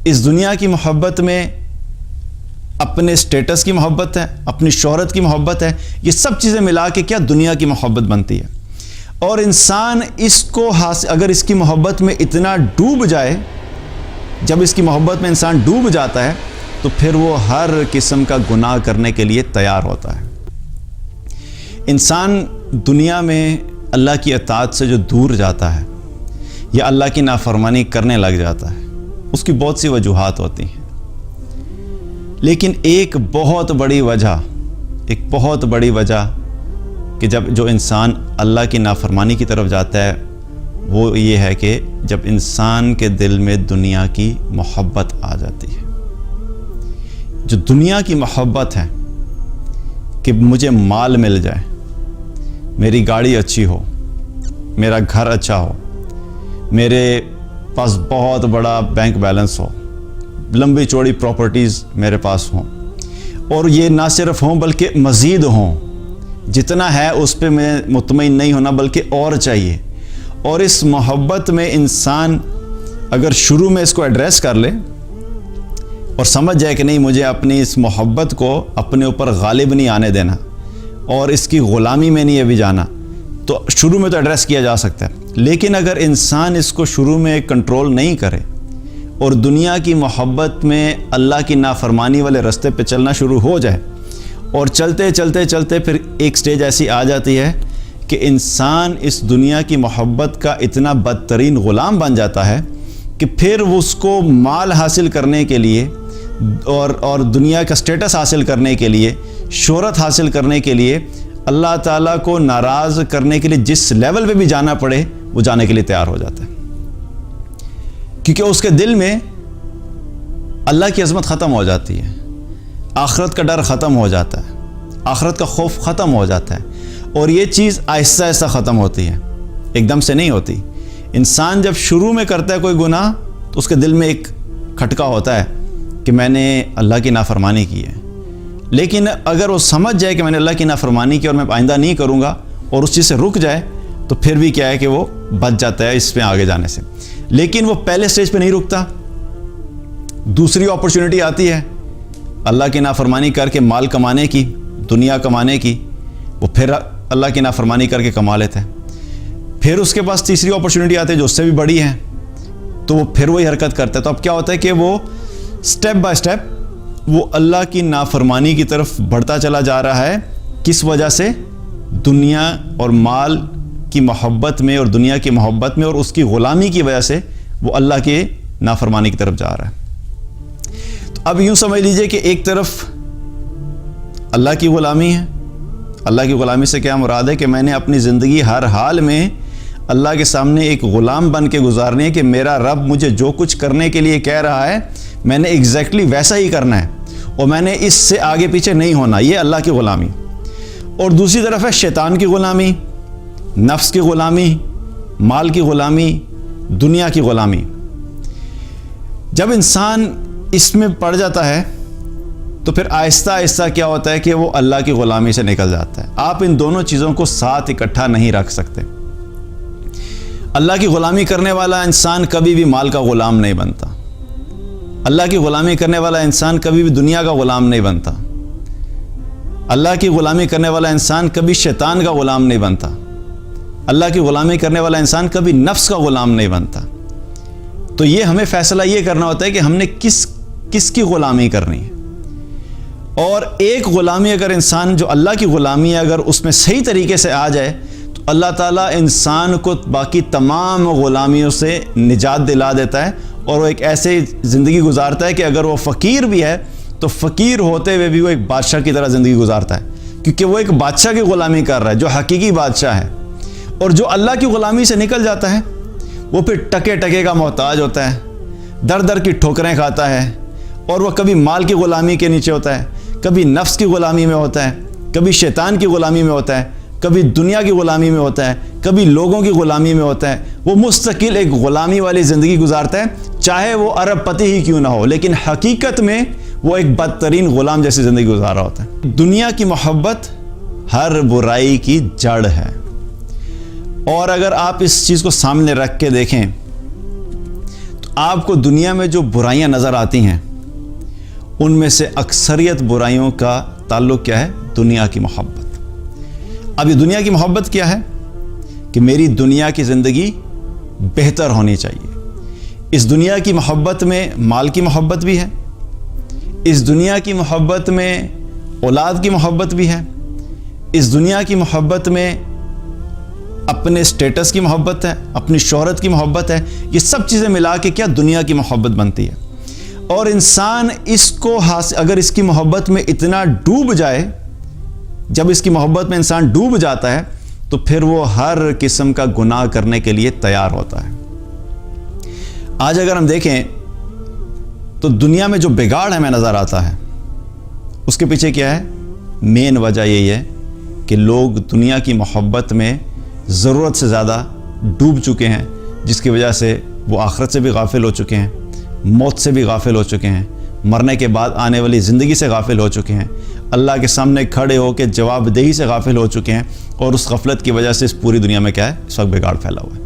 اس دنیا کی محبت میں اپنے سٹیٹس کی محبت ہے، اپنی شہرت کی محبت ہے، یہ سب چیزیں ملا کے کیا دنیا کی محبت بنتی ہے۔ اور انسان اس کو اگر اس کی محبت میں اتنا ڈوب جائے، جب اس کی محبت میں انسان ڈوب جاتا ہے تو پھر وہ ہر قسم کا گناہ کرنے کے لیے تیار ہوتا ہے۔ انسان دنیا میں اللہ کی اطاعت سے جو دور جاتا ہے یا اللہ کی نافرمانی کرنے لگ جاتا ہے، اس کی بہت سی وجوہات ہوتی ہیں، لیکن ایک بہت بڑی وجہ کہ جو انسان اللہ کی نافرمانی کی طرف جاتا ہے وہ یہ ہے کہ جب انسان کے دل میں دنیا کی محبت آ جاتی ہے۔ جو دنیا کی محبت ہے کہ مجھے مال مل جائے، میری گاڑی اچھی ہو، میرا گھر اچھا ہو، میرے پاس بہت بڑا بینک بیلنس ہو، لمبی چوڑی پراپرٹیز میرے پاس ہوں، اور یہ نہ صرف ہوں بلکہ مزید ہوں، جتنا ہے اس پہ میں مطمئن نہیں ہونا بلکہ اور چاہیے۔ اور اس محبت میں انسان اگر شروع میں اس کو ایڈریس کر لے اور سمجھ جائے کہ نہیں، مجھے اپنی اس محبت کو اپنے اوپر غالب نہیں آنے دینا اور اس کی غلامی میں نہیں ابھی جانا، تو شروع میں تو ایڈریس کیا جا سکتا ہے۔ لیکن اگر انسان اس کو شروع میں کنٹرول نہیں کرے اور دنیا کی محبت میں اللہ کی نافرمانی والے راستے پہ چلنا شروع ہو جائے، اور چلتے چلتے پھر ایک سٹیج ایسی آ جاتی ہے کہ انسان اس دنیا کی محبت کا اتنا بدترین غلام بن جاتا ہے کہ پھر اس کو مال حاصل کرنے کے لیے اور دنیا کا سٹیٹس حاصل کرنے کے لیے، شہرت حاصل کرنے کے لیے، اللہ تعالیٰ کو ناراض کرنے کے لیے جس لیول پہ بھی جانا پڑے وہ جانے کے لیے تیار ہو جاتا ہے، کیونکہ اس کے دل میں اللہ کی عظمت ختم ہو جاتی ہے، آخرت کا ڈر ختم ہو جاتا ہے، آخرت کا خوف ختم ہو جاتا ہے۔ اور یہ چیز آہستہ آہستہ ختم ہوتی ہے، ایک دم سے نہیں ہوتی۔ انسان جب شروع میں کرتا ہے کوئی گناہ تو اس کے دل میں ایک کھٹکا ہوتا ہے کہ میں نے اللہ کی نافرمانی کی ہے، لیکن اگر وہ سمجھ جائے کہ میں نے اللہ کی نافرمانی کی اور میں آئندہ نہیں کروں گا اور اس چیز سے رک جائے تو پھر بھی کیا ہے کہ وہ بچ جاتا ہے اس پہ آگے جانے سے۔ لیکن وہ پہلے سٹیج پہ نہیں رکتا، دوسری اپرچونٹی آتی ہے اللہ کی نافرمانی کر کے مال کمانے کی، دنیا کمانے کی، وہ پھر اللہ کی نافرمانی کر کے کما لیتے ہیں۔ پھر اس کے پاس تیسری اپرچونٹی آتی ہے جو اس سے بھی بڑی ہے، تو وہ پھر وہی حرکت کرتا ہے۔ تو اب کیا ہوتا ہے کہ وہ سٹیپ بائی سٹیپ وہ اللہ کی نافرمانی کی طرف بڑھتا چلا جا رہا ہے۔ کس وجہ سے؟ دنیا اور مال کی محبت میں اور دنیا کی محبت میں اور اس کی غلامی کی وجہ سے وہ اللہ کے نافرمانی کی طرف جا رہا ہے۔ تو اب یوں سمجھ لیجئے کہ ایک طرف اللہ کی غلامی ہے۔ اللہ کی غلامی سے کیا مراد ہے کہ میں نے اپنی زندگی ہر حال میں اللہ کے سامنے ایک غلام بن کے گزارنی ہے کہ میرا رب مجھے جو کچھ کرنے کے لیے کہہ رہا ہے میں نے ایگزیکٹلی ویسا ہی کرنا ہے اور میں نے اس سے آگے پیچھے نہیں ہونا۔ یہ اللہ کی غلامی۔ اور دوسری طرف ہے شیطان کی غلامی، نفس کی غلامی، مال کی غلامی، دنیا کی غلامی۔ جب انسان اس میں پڑ جاتا ہے تو پھر آہستہ آہستہ کیا ہوتا ہے کہ وہ اللہ کی غلامی سے نکل جاتا ہے۔ آپ ان دونوں چیزوں کو ساتھ اکٹھا نہیں رکھ سکتے۔ اللہ کی غلامی کرنے والا انسان کبھی بھی مال کا غلام نہیں بنتا، اللہ کی غلامی کرنے والا انسان کبھی بھی دنیا کا غلام نہیں بنتا، اللہ کی غلامی کرنے والا انسان کبھی شیطان کا غلام نہیں بنتا، اللہ کی غلامی کرنے والا انسان کبھی نفس کا غلام نہیں بنتا۔ تو یہ ہمیں فیصلہ یہ کرنا ہوتا ہے کہ ہم نے کس کی غلامی کرنی ہے۔ اور ایک غلامی اگر انسان جو اللہ کی غلامی ہے اگر اس میں صحیح طریقے سے آ جائے تو اللہ تعالیٰ انسان کو باقی تمام غلامیوں سے نجات دلا دیتا ہے، اور وہ ایک ایسے زندگی گزارتا ہے کہ اگر وہ فقیر بھی ہے تو فقیر ہوتے ہوئے بھی وہ ایک بادشاہ کی طرح زندگی گزارتا ہے، کیونکہ وہ ایک بادشاہ کی غلامی کر رہا ہے جو حقیقی بادشاہ ہے۔ اور جو اللہ کی غلامی سے نکل جاتا ہے وہ پھر ٹکے ٹکے کا محتاج ہوتا ہے، در در کی ٹھوکریں کھاتا ہے، اور وہ کبھی مال کی غلامی کے نیچے ہوتا ہے، کبھی نفس کی غلامی میں ہوتا ہے، کبھی شیطان کی غلامی میں ہوتا ہے، کبھی دنیا کی غلامی میں ہوتا ہے، کبھی لوگوں کی غلامی میں ہوتا ہے۔ وہ مستقل ایک غلامی والی زندگی گزارتا ہے، چاہے وہ ارب پتی ہی کیوں نہ ہو، لیکن حقیقت میں وہ ایک بدترین غلام جیسی زندگی گزار رہا ہوتا ہے۔ دنیا کی محبت ہر برائی کی جڑ ہے، اور اگر آپ اس چیز کو سامنے رکھ کے دیکھیں تو آپ کو دنیا میں جو برائیاں نظر آتی ہیں ان میں سے اکثریت برائیوں کا تعلق کیا ہے؟ دنیا کی محبت۔ اب یہ دنیا کی محبت کیا ہے کہ میری دنیا کی زندگی بہتر ہونی چاہیے۔ اس دنیا کی محبت میں مال کی محبت بھی ہے، اس دنیا کی محبت میں اولاد کی محبت بھی ہے، اس دنیا کی محبت میں اپنے سٹیٹس کی محبت ہے، اپنی شہرت کی محبت ہے۔ یہ سب چیزیں ملا کے کیا دنیا کی محبت بنتی ہے۔ اور انسان اس کو اگر اس کی محبت میں اتنا ڈوب جائے، جب اس کی محبت میں انسان ڈوب جاتا ہے تو پھر وہ ہر قسم کا گناہ کرنے کے لیے تیار ہوتا ہے۔ آج اگر ہم دیکھیں تو دنیا میں جو بگاڑ ہمیں نظر آتا ہے اس کے پیچھے کیا ہے؟ مین وجہ یہی ہے کہ لوگ دنیا کی محبت میں ضرورت سے زیادہ ڈوب چکے ہیں، جس کی وجہ سے وہ آخرت سے بھی غافل ہو چکے ہیں، موت سے بھی غافل ہو چکے ہیں، مرنے کے بعد آنے والی زندگی سے غافل ہو چکے ہیں، اللہ کے سامنے کھڑے ہو کے جواب دہی سے غافل ہو چکے ہیں، اور اس غفلت کی وجہ سے اس پوری دنیا میں کیا ہے؟ اس وقت بگاڑ پھیلا ہوا ہے۔